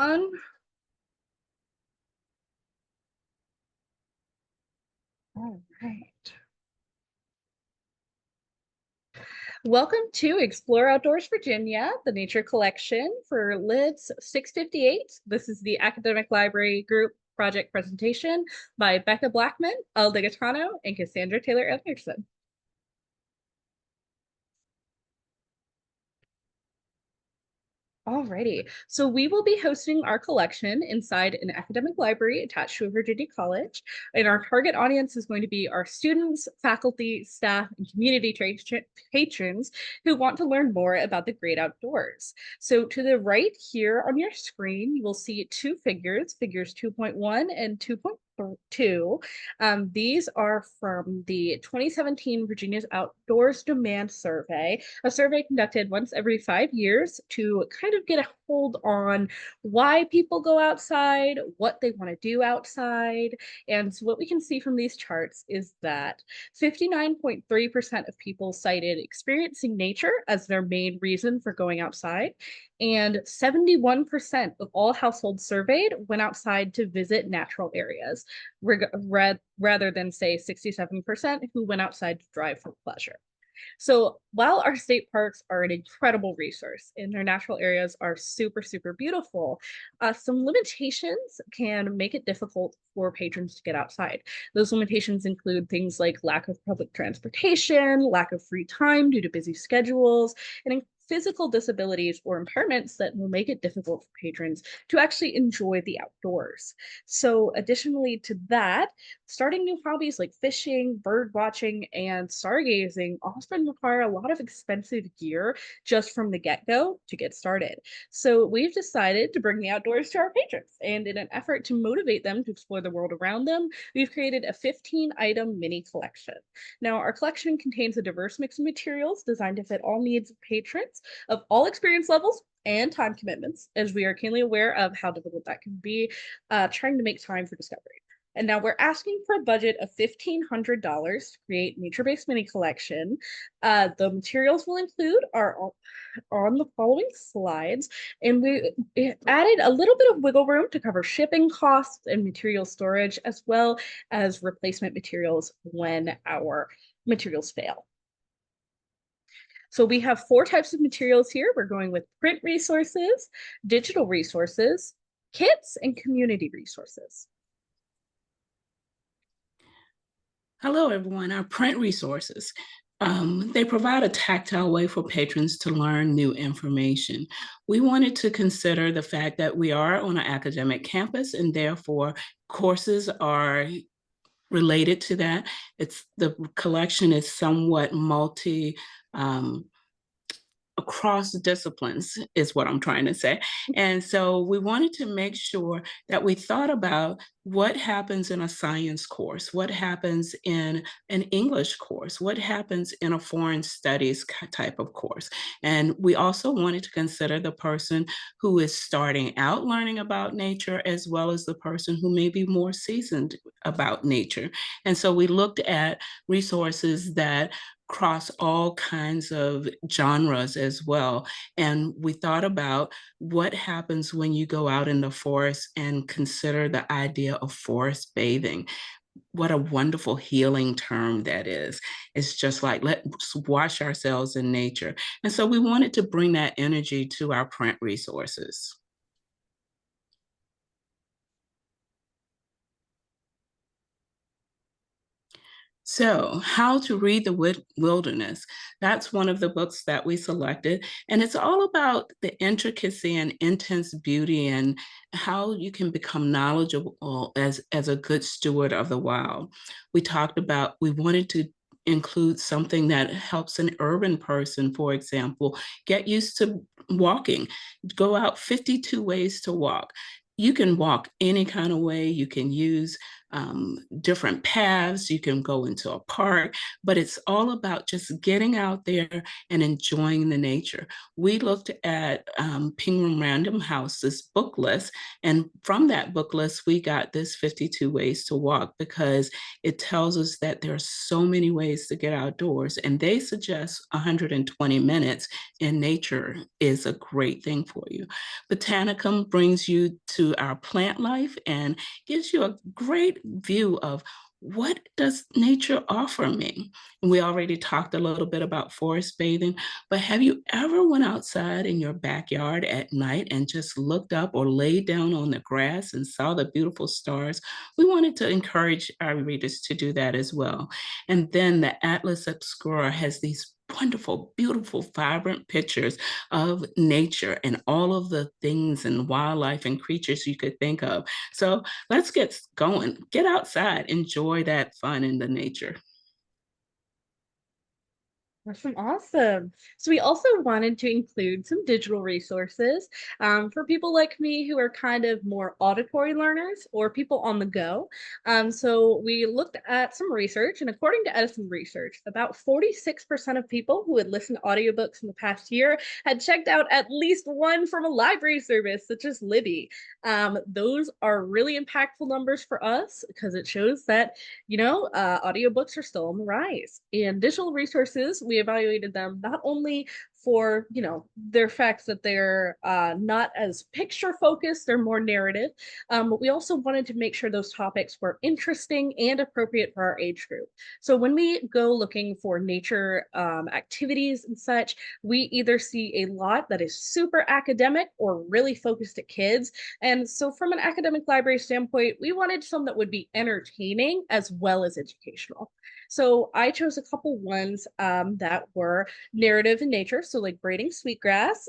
All right. Welcome to Explore Outdoors Virginia, the nature collection for LIDS 658. This is the Academic Library Group project presentation by Becca Blackmon, Degaetano, and Cassandra Taylor Anderson. Alrighty, so we will be hosting our collection inside an academic library attached to a Virginia college, and our target audience is going to be our students, faculty, staff, and community patrons who want to learn more about the great outdoors. So to the right here on your screen, you will see two figures, figures 2.1 and 2.2. These are from the 2017 Virginia's Outdoors Demand Survey, a survey conducted once every 5 years to kind of get a hold on why people go outside, what they want to do outside. And so what we can see from these charts is that 59.3% of people cited experiencing nature as their main reason for going outside. And 71% of all households surveyed went outside to visit natural areas, rather than say 67% who went outside to drive for pleasure. So while our state parks are an incredible resource and their natural areas are super, super beautiful, some limitations can make it difficult for patrons to get outside. Those limitations include things like lack of public transportation, lack of free time due to busy schedules, and physical disabilities or impairments that will make it difficult for patrons to actually enjoy the outdoors. So additionally to that, starting new hobbies like fishing, bird watching, and stargazing often require a lot of expensive gear just from the get-go to get started. So we've decided to bring the outdoors to our patrons, and in an effort to motivate them to explore the world around them, we've created a 15-item mini collection. Now, our collection contains a diverse mix of materials designed to fit all needs of patrons of all experience levels and time commitments, as we are keenly aware of how difficult that can be trying to make time for discovery. And now we're asking for a budget of $1,500 to create nature-based mini collection. The materials we'll include are on the following slides, and we added a little bit of wiggle room to cover shipping costs and material storage, as well as replacement materials when our materials fail. So we have 4 types of materials here. We're going with print resources, digital resources, kits, and community resources. Hello, everyone. Our print resources. They provide a tactile way for patrons to learn new information. We wanted to consider the fact that we are on an academic campus, and therefore courses are related to that. The collection is somewhat across disciplines is what I'm trying to say. And so we wanted to make sure that we thought about what happens in a science course, what happens in an English course, what happens in a foreign studies type of course. And we also wanted to consider the person who is starting out learning about nature, as well as the person who may be more seasoned about nature. And so we looked at resources that cross all kinds of genres as well. And we thought about what happens when you go out in the forest and consider the idea of forest bathing. What a wonderful healing term that is. It's just like, let's wash ourselves in nature. And so we wanted to bring that energy to our print resources. So, How to Read the Wilderness. That's one of the books that we selected. And it's all about the intricacy and intense beauty and how you can become knowledgeable as a good steward of the wild. We wanted to include something that helps an urban person, for example, get used to walking. Go out 52 ways to walk. You can walk any kind of way. You can use different paths. You can go into a park, but it's all about just getting out there and enjoying the nature. We looked at Penguin Random House's book list, and from that book list, we got this 52 Ways to Walk because it tells us that there are so many ways to get outdoors, and they suggest 120 minutes in nature is a great thing for you. Botanicum brings you to our plant life and gives you a great view of what does nature offer me. And we already talked a little bit about forest bathing, but have you ever went outside in your backyard at night and just looked up or laid down on the grass and saw the beautiful stars? We wanted to encourage our readers to do that as well. And then the Atlas Obscura has these wonderful, beautiful, vibrant pictures of nature and all of the things and wildlife and creatures you could think of. So let's get going. Get outside, enjoy that fun in the nature. Awesome, awesome. So we also wanted to include some digital resources for people like me who are kind of more auditory learners or people on the go. So we looked at some research, and according to Edison Research, about 46% of people who had listened to audiobooks in the past year had checked out at least one from a library service, such as Libby. Those are really impactful numbers for us because it shows that audiobooks are still on the rise. And digital resources, we evaluated them not only for, their facts that they're not as picture focused, they're more narrative, but we also wanted to make sure those topics were interesting and appropriate for our age group. So when we go looking for nature activities and such, we either see a lot that is super academic or really focused at kids. And so, from an academic library standpoint, we wanted some that would be entertaining as well as educational. So, I chose a couple ones that were narrative in nature. So, like Braiding Sweetgrass.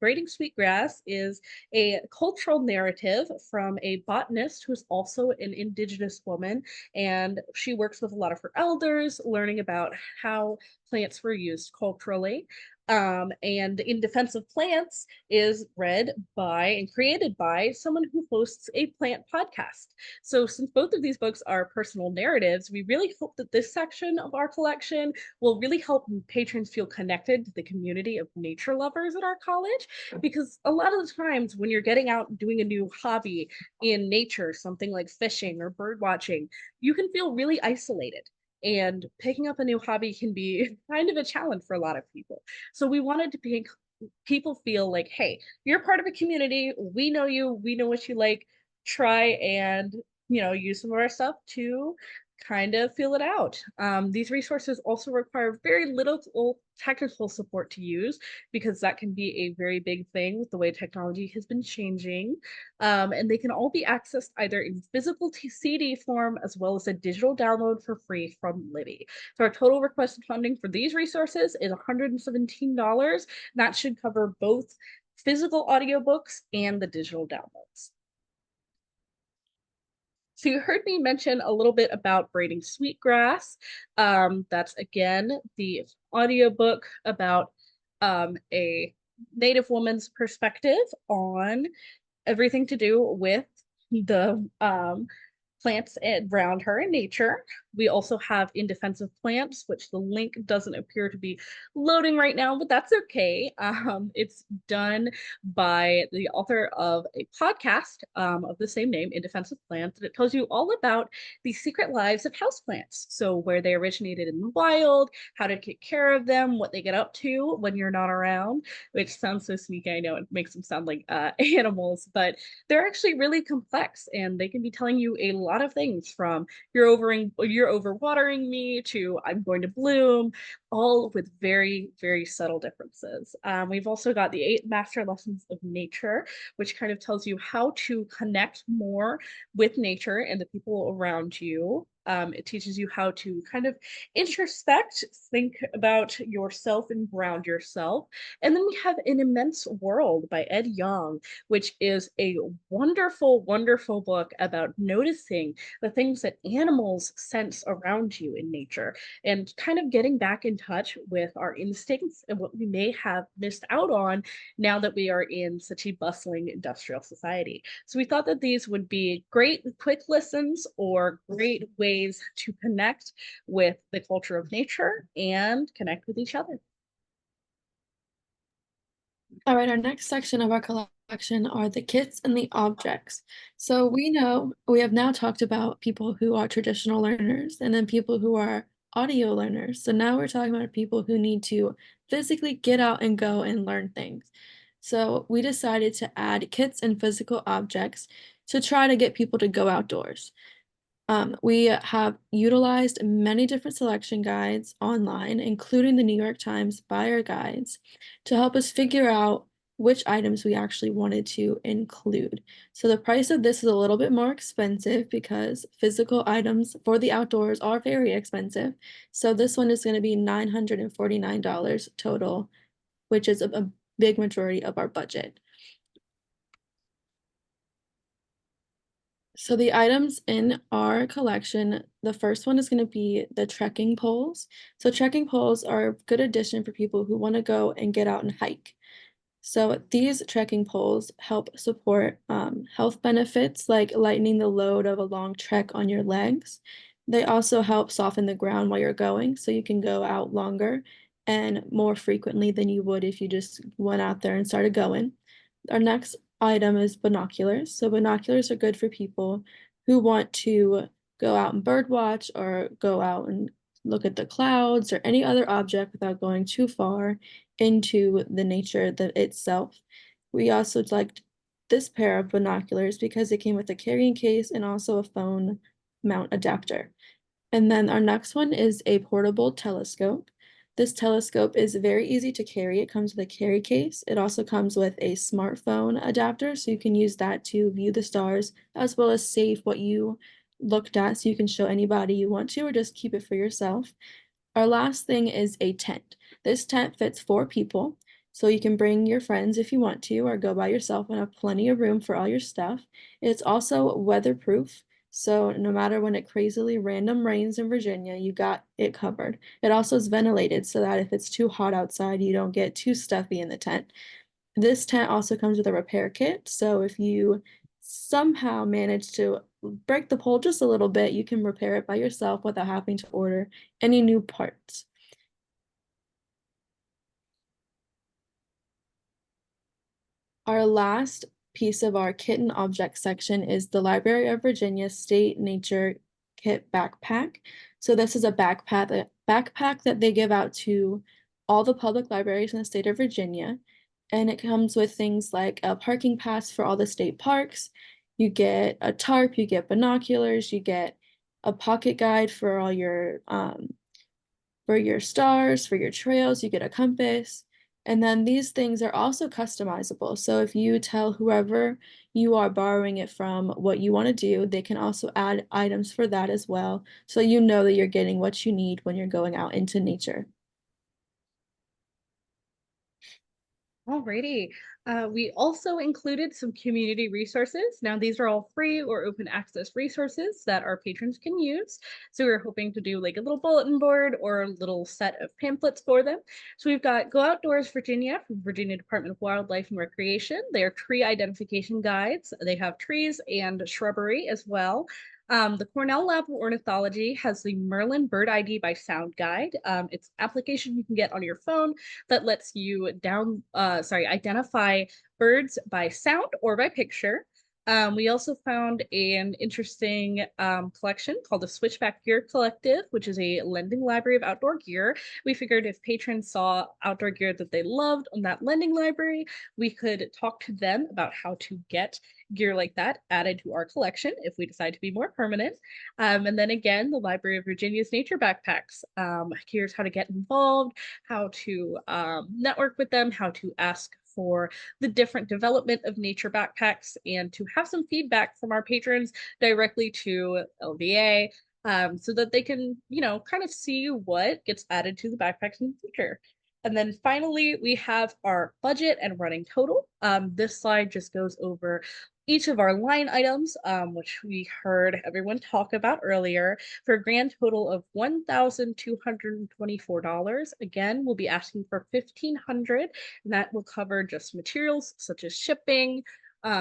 Braiding Sweetgrass is a cultural narrative from a botanist who's also an Indigenous woman. And she works with a lot of her elders, learning about how plants were used culturally. And In Defense of Plants is read by and created by someone who hosts a plant podcast. So, since both of these books are personal narratives, we really hope that this section of our collection will really help patrons feel connected to the community of nature lovers at our college. Because a lot of the times when you're getting out and doing a new hobby in nature, something like fishing or bird watching, you can feel really isolated. And picking up a new hobby can be kind of a challenge for a lot of people. So we wanted to make people feel like, hey, you're part of a community. We know you. We know what you like. Try and use some of our stuff to kind of feel it out. These resources also require very little technical support to use because that can be a very big thing with the way technology has been changing. And they can all be accessed either in physical CD form as well as a digital download for free from Libby. So our total requested funding for these resources is $117. That should cover both physical audiobooks and the digital downloads. So you heard me mention a little bit about Braiding Sweetgrass. That's again the audiobook about a Native woman's perspective on everything to do with the plants around her in nature. We also have In Defense of Plants, which the link doesn't appear to be loading right now, but that's okay. It's done by the author of a podcast of the same name, In Defense of Plants, and it tells you all about the secret lives of houseplants. So where they originated in the wild, how to take care of them, what they get up to when you're not around, which sounds so sneaky. I know it makes them sound like animals, but they're actually really complex and they can be telling you a lot of things from you're overwatering me to I'm going to bloom, all with very, very subtle differences. We've also got the 8 Master Lessons of Nature, which kind of tells you how to connect more with nature and the people around you. It teaches you how to kind of introspect, think about yourself and ground yourself. And then we have An Immense World by Ed Young, which is a wonderful, wonderful book about noticing the things that animals sense around you in nature and kind of getting back in touch with our instincts and what we may have missed out on now that we are in such a bustling industrial society. So we thought that these would be great quick listens or great ways to connect with the culture of nature and connect with each other. All right, our next section of our collection are the kits and the objects. So we know we have now talked about people who are traditional learners and then people who are audio learners. So now we're talking about people who need to physically get out and go and learn things. So we decided to add kits and physical objects to try to get people to go outdoors. We have utilized many different selection guides online, including the New York Times buyer guides, to help us figure out which items we actually wanted to include. So the price of this is a little bit more expensive because physical items for the outdoors are very expensive. So this one is going to be $949 total, which is a big majority of our budget. So the items in our collection, the first one is going to be the trekking poles. So trekking poles are a good addition for people who want to go and get out and hike. So these trekking poles help support health benefits like lightening the load of a long trek on your legs. They also help soften the ground while you're going, so you can go out longer and more frequently than you would if you just went out there and started going. Our next item is binoculars. So binoculars are good for people who want to go out and bird watch or go out and look at the clouds or any other object without going too far into the nature itself. We also liked this pair of binoculars because it came with a carrying case and also a phone mount adapter. And then our next one is a portable telescope. This telescope is very easy to carry. It comes with a carry case. It also comes with a smartphone adapter, so you can use that to view the stars as well as save what you looked at so you can show anybody you want to or just keep it for yourself. Our last thing is a tent. This tent fits 4 people, so you can bring your friends if you want to, or go by yourself and have plenty of room for all your stuff. It's also weatherproof, so no matter when it crazily random rains in Virginia, you got it covered. It also is ventilated so that if it's too hot outside, you don't get too stuffy in the tent. This tent also comes with a repair kit, so if you somehow manage to break the pole just a little bit, you can repair it by yourself without having to order any new parts. Our last piece of our kit and object section is the Library of Virginia State Nature Kit Backpack. So this is a backpack that they give out to all the public libraries in the state of Virginia. And it comes with things like a parking pass for all the state parks. You get a tarp, you get binoculars, you get a pocket guide for all for your stars, for your trails, you get a compass. And then these things are also customizable. So if you tell whoever you are borrowing it from what you want to do, they can also add items for that as well. So you know that you're getting what you need when you're going out into nature. Alrighty. We also included some community resources. Now, these are all free or open access resources that our patrons can use. So we're hoping to do like a little bulletin board or a little set of pamphlets for them. So we've got Go Outdoors Virginia from Virginia Department of Wildlife and Recreation. They are tree identification guides. They have trees and shrubbery as well. The Cornell Lab of Ornithology has the Merlin Bird ID by Sound Guide. It's an application you can get on your phone that lets you identify birds by sound or by picture. We also found an interesting collection called the Switchback Gear Collective, which is a lending library of outdoor gear. We figured if patrons saw outdoor gear that they loved on that lending library, we could talk to them about how to get gear like that added to our collection if we decide to be more permanent. And then again, the Library of Virginia's Nature Backpacks. Here's how to get involved, how to network with them, how to ask for the different development of nature backpacks, and to have some feedback from our patrons directly to LVA, so that they can, kind of see what gets added to the backpacks in the future. And then finally, we have our budget and running total. This slide just goes over each of our line items, which we heard everyone talk about earlier, for a grand total of $1,224. Again, we'll be asking for $1,500, and that will cover just materials such as shipping,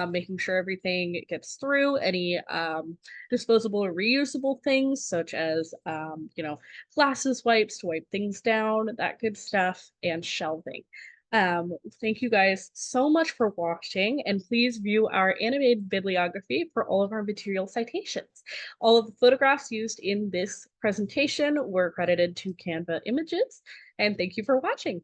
making sure everything gets through, any disposable or reusable things such as, glasses wipes to wipe things down, that good stuff, and shelving. Thank you guys so much for watching, and please view our animated bibliography for all of our material citations. All of the photographs used in this presentation were credited to Canva Images, and thank you for watching.